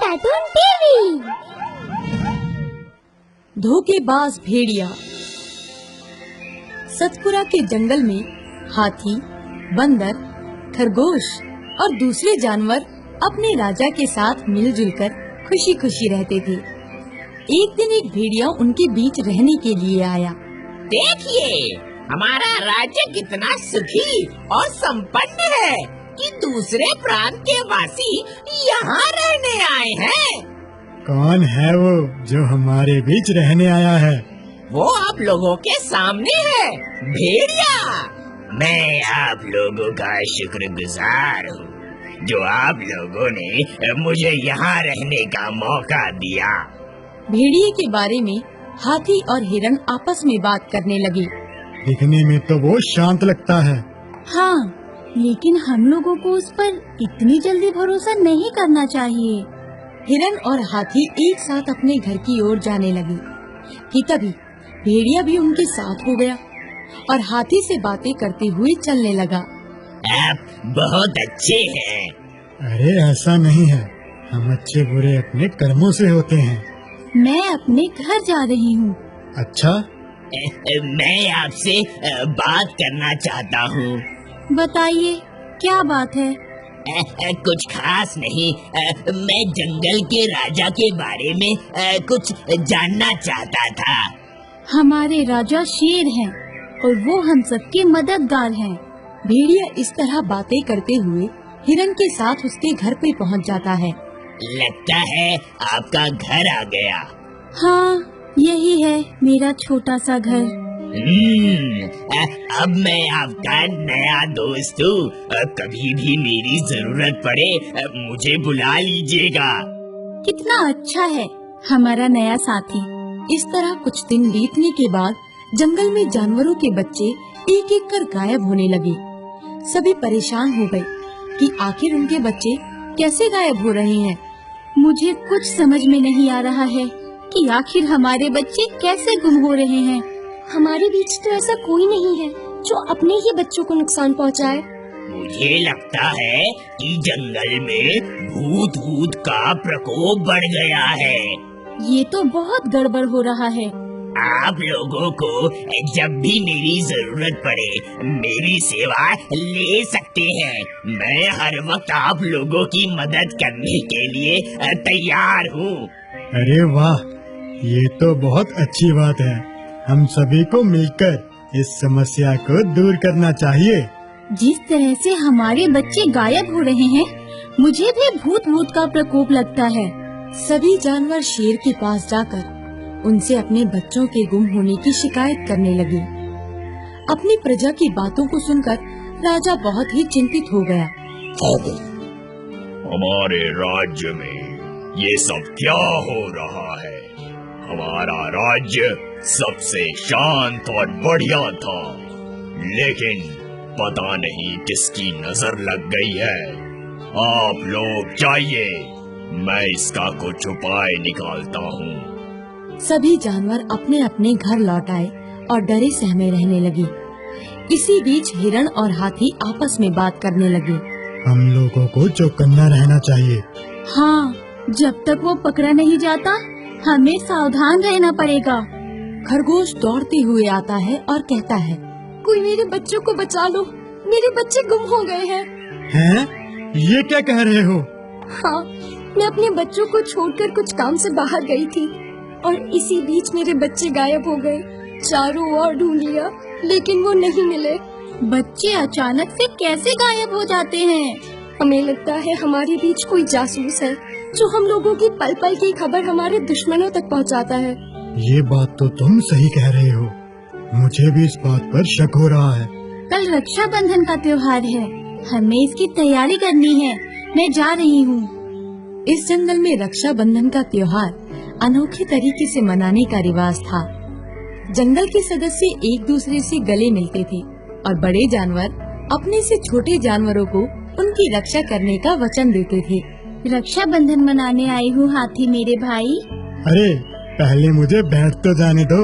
Cartoon TV. धोखेबाज भेड़िया। सतपुरा के जंगल में हाथी, बंदर, खरगोश और दूसरे जानवर अपने राजा के साथ मिलजुल कर खुशी खुशी रहते थे। एक दिन एक भेड़िया उनके बीच रहने के लिए आया। देखिए, हमारा राज्य कितना सुखी और संपन्न है कि दूसरे प्रांत के वासी यहाँ रहने आए हैं। कौन है वो जो हमारे बीच रहने आया है? वो आप लोगों के सामने है, भेड़िया। मैं आप लोगों का शुक्रगुजार हूँ जो आप लोगों ने मुझे यहाँ रहने का मौका दिया। भेड़िए के बारे में हाथी और हिरण आपस में बात करने लगे। दिखने में तो वो शांत लगता है। हाँ, लेकिन हम लोगों को उस पर इतनी जल्दी भरोसा नहीं करना चाहिए। हिरण और हाथी एक साथ अपने घर की ओर जाने लगे कि तभी भेड़िया भी उनके साथ हो गया और हाथी से बातें करते हुए चलने लगा। आप बहुत अच्छे हैं। अरे ऐसा नहीं है, हम अच्छे बुरे अपने कर्मों से होते हैं। मैं अपने घर जा रही हूँ। अच्छा, मैं आपसे बात करना चाहता हूँ। बताइए, क्या बात है? कुछ खास नहीं। मैं जंगल के राजा के बारे में कुछ जानना चाहता था। हमारे राजा शेर हैं और वो हम सबके मददगार हैं। भेड़िया इस तरह बातें करते हुए हिरण के साथ उसके घर पे पहुंच जाता है। लगता है आपका घर आ गया। हाँ, यही है मेरा छोटा सा घर। अब मैं आपका नया दोस्त हूँ। कभी भी मेरी जरूरत पड़े मुझे बुला लीजिएगा। कितना अच्छा है हमारा नया साथी। इस तरह कुछ दिन बीतने के बाद जंगल में जानवरों के बच्चे एक एक कर गायब होने लगे। सभी परेशान हो गए कि आखिर उनके बच्चे कैसे गायब हो रहे हैं। मुझे कुछ समझ में नहीं आ रहा है कि आखिर हमारे बच्चे कैसे गुम हो रहे हैं। हमारे बीच तो ऐसा कोई नहीं है जो अपने ही बच्चों को नुकसान पहुंचाए। मुझे लगता है कि जंगल में भूत का प्रकोप बढ़ गया है। ये तो बहुत गड़बड़ हो रहा है। आप लोगों को जब भी मेरी जरूरत पड़े मेरी सेवा ले सकते हैं। मैं हर वक्त आप लोगों की मदद करने के लिए तैयार हूँ। अरे वाह, ये तो बहुत अच्छी बात है। हम सभी को मिलकर इस समस्या को दूर करना चाहिए। जिस तरह से हमारे बच्चे गायब हो रहे हैं, मुझे भी भूत का प्रकोप लगता है। सभी जानवर शेर के पास जाकर उनसे अपने बच्चों के गुम होने की शिकायत करने लगे। अपनी प्रजा की बातों को सुनकर राजा बहुत ही चिंतित हो गया। हमारे राज्य में ये सब क्या हो रहा है? हमारा राज्य सबसे शांत और बढ़िया था, लेकिन पता नहीं किसकी नजर लग गई है। आप लोग जाइए, मैं इसका कुछ उपाय निकालता हूँ। सभी जानवर अपने अपने घर लौट आए और डरे सहमे रहने लगे। इसी बीच हिरण और हाथी आपस में बात करने लगे। हम लोगों को चौकन्ना रहना चाहिए। हाँ, जब तक वो पकड़ा नहीं जाता हमें सावधान रहना पड़ेगा। खरगोश दौड़ते हुए आता है और कहता है, कोई मेरे बच्चों को बचा लो, मेरे बच्चे गुम हो गए हैं। हैं? ये क्या कह रहे हो? हाँ, मैं अपने बच्चों को छोड़कर कुछ काम से बाहर गई थी और इसी बीच मेरे बच्चे गायब हो गए। चारों ओर ढूंढ लिया लेकिन वो नहीं मिले। बच्चे अचानक से कैसे गायब हो जाते हैं? हमें लगता है हमारे बीच कोई जासूस है जो हम लोगों की पल पल की खबर हमारे दुश्मनों तक पहुंचाता है। ये बात तो तुम सही कह रहे हो। मुझे भी इस बात पर शक हो रहा है। कल रक्षाबंधन का त्योहार है, हमें इसकी तैयारी करनी है। मैं जा रही हूँ। इस जंगल में रक्षाबंधन का त्योहार अनोखे तरीके से मनाने का रिवाज था। जंगल के सदस्य एक दूसरे से गले मिलते थे और बड़े जानवर अपने से छोटे जानवरों को उनकी रक्षा करने का वचन देते थे। रक्षाबंधन मनाने आई हूँ हाथी मेरे भाई। अरे पहले मुझे बैठ तो जाने दो,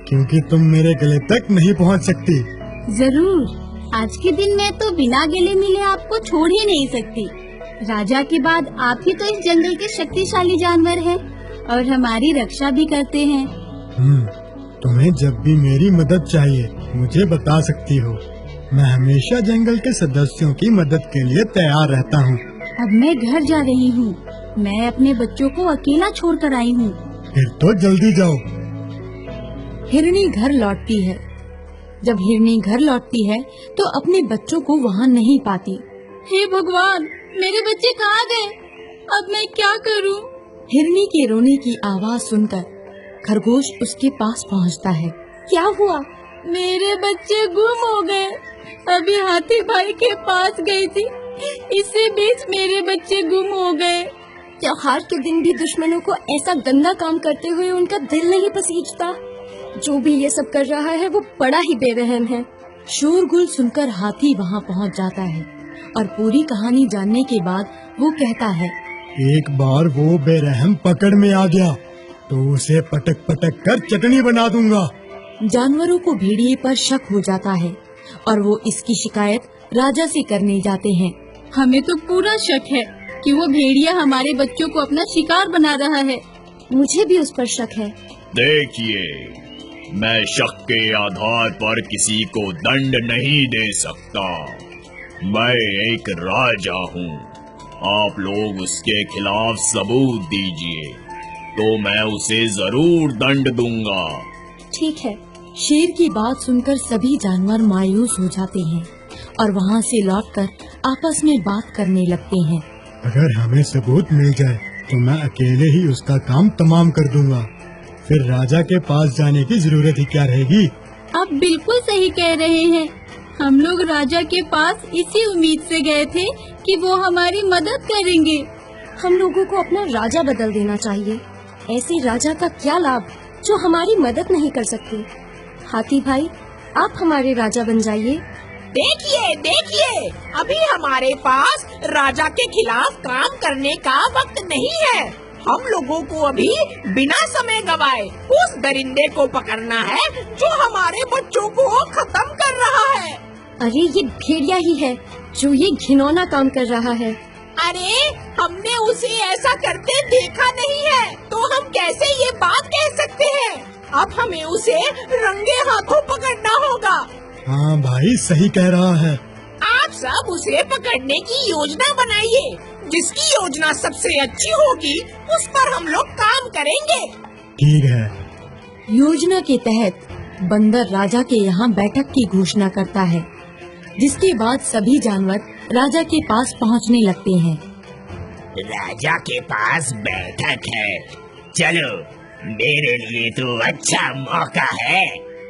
क्योंकि तुम मेरे गले तक नहीं पहुँच सकती। जरूर, आज के दिन मैं तो बिना गले मिले आपको छोड़ ही नहीं सकती। राजा के बाद आप ही तो इस जंगल के शक्तिशाली जानवर हैं और हमारी रक्षा भी करते हैं। तुम्हें जब भी मेरी मदद चाहिए मुझे बता सकती हो। मैं हमेशा जंगल के सदस्यों की मदद के लिए तैयार रहता हूँ। अब मैं घर जा रही हूँ। मैं अपने बच्चों को अकेला छोड़कर आई हूँ। फिर तो जल्दी जाओ। हिरनी घर लौटती है। जब हिरनी घर लौटती है तो अपने बच्चों को वहाँ नहीं पाती। हे भगवान, मेरे बच्चे कहाँ गए? अब मैं क्या करूँ? हिरनी के रोने की आवाज सुनकर खरगोश उसके पास पहुँचता है। क्या हुआ? मेरे बच्चे गुम हो गए। अभी हाथी भाई के पास गई थी, इसी बीच मेरे बच्चे गुम हो गए। त्योहार के दिन भी दुश्मनों को ऐसा गंदा काम करते हुए उनका दिल नहीं पसीजता। जो भी ये सब कर रहा है वो बड़ा ही बेरहम है। शोरगुल सुनकर हाथी वहाँ पहुँच जाता है और पूरी कहानी जानने के बाद वो कहता है, एक बार वो बेरहम पकड़ में आ गया तो उसे पटक पटक कर चटनी बना दूंगा। जानवरों को भेड़िए पर शक हो जाता है और वो इसकी शिकायत राजा से करने जाते हैं। हमें तो पूरा शक है कि वो भेड़िया हमारे बच्चों को अपना शिकार बना रहा है। मुझे भी उस पर शक है। देखिए, मैं शक के आधार पर किसी को दंड नहीं दे सकता। मैं एक राजा हूँ। आप लोग उसके खिलाफ सबूत दीजिए तो मैं उसे जरूर दंड दूंगा। ठीक है। शेर की बात सुनकर सभी जानवर मायूस हो जाते हैं और वहाँ से लौटकर आपस में बात करने लगते हैं। अगर हमें सबूत मिल जाए तो मैं अकेले ही उसका काम तमाम कर दूंगा। फिर राजा के पास जाने की जरूरत ही क्या रहेगी। आप बिल्कुल सही कह रहे हैं। हम लोग राजा के पास इसी उम्मीद से गए थे कि वो हमारी मदद करेंगे। हम लोगों को अपना राजा बदल देना चाहिए। ऐसे राजा का क्या लाभ जो हमारी मदद नहीं कर सकते। हाथी भाई, आप हमारे राजा बन जाइए। देखिए, अभी हमारे पास राजा के खिलाफ काम करने का वक्त नहीं है। हम लोगों को अभी बिना समय गवाए उस दरिंदे को पकड़ना है जो हमारे बच्चों को खत्म कर रहा है। अरे ये भेड़िया ही है जो ये घिनौना काम कर रहा है। अरे हमने उसे ऐसा करते देखा नहीं है तो हम कैसे ये बात कह सकते हैं। अब हमें उसे रंगे हाथों पकड़ना होगा। हाँ भाई, सही कह रहा है। आप सब उसे पकड़ने की योजना बनाइए। जिसकी योजना सबसे अच्छी होगी उस पर हम लोग काम करेंगे। ठीक है। योजना के तहत बंदर राजा के यहाँ बैठक की घोषणा करता है, जिसके बाद सभी जानवर राजा के पास पहुँचने लगते हैं। राजा के पास बैठक है, चलो मेरे लिए तो अच्छा मौका है।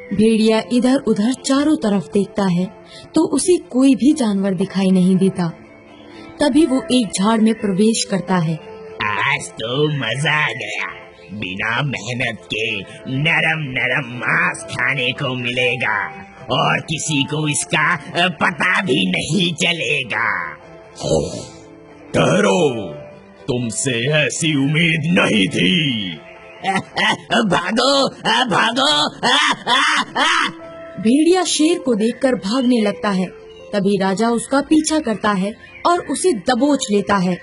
भेड़िया इधर उधर चारों तरफ देखता है तो उसे कोई भी जानवर दिखाई नहीं देता। तभी वो एक झाड़ में प्रवेश करता है। आज तो मजा आ गया। बिना मेहनत के नरम नरम मांस खाने को मिलेगा और किसी को इसका पता भी नहीं चलेगा। ठहरो, तुमसे ऐसी उम्मीद नहीं थी। भागो भागो। भेड़िया शेर को देखकर भागने लगता है। तभी राजा उसका पीछा करता है और उसे दबोच लेता है।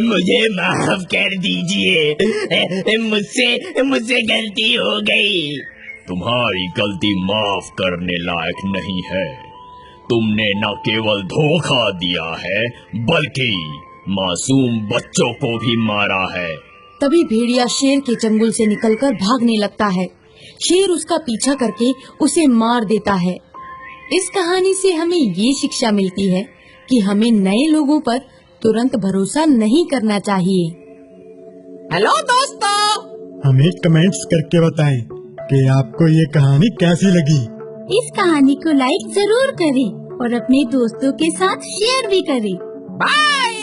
मुझे माफ कर दीजिए, मुझसे गलती हो गई। तुम्हारी गलती माफ करने लायक नहीं है। तुमने न केवल धोखा दिया है बल्कि मासूम बच्चों को भी मारा है। तभी भेड़िया शेर के चंगुल से निकलकर भागने लगता है। शेर उसका पीछा करके उसे मार देता है। इस कहानी से हमें ये शिक्षा मिलती है कि हमें नए लोगों पर तुरंत भरोसा नहीं करना चाहिए। हेलो दोस्तों, हमें कमेंट्स करके बताएं कि आपको ये कहानी कैसी लगी। इस कहानी को लाइक जरूर करें और अपने दोस्तों के साथ शेयर भी करें। बाय।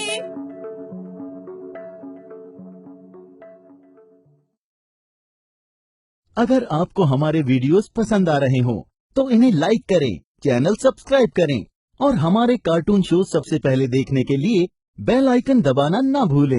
अगर आपको हमारे वीडियोस पसंद आ रहे हों तो इन्हें लाइक करें, चैनल सब्सक्राइब करें और हमारे कार्टून शो सबसे पहले देखने के लिए बेल आइकन दबाना ना भूलें।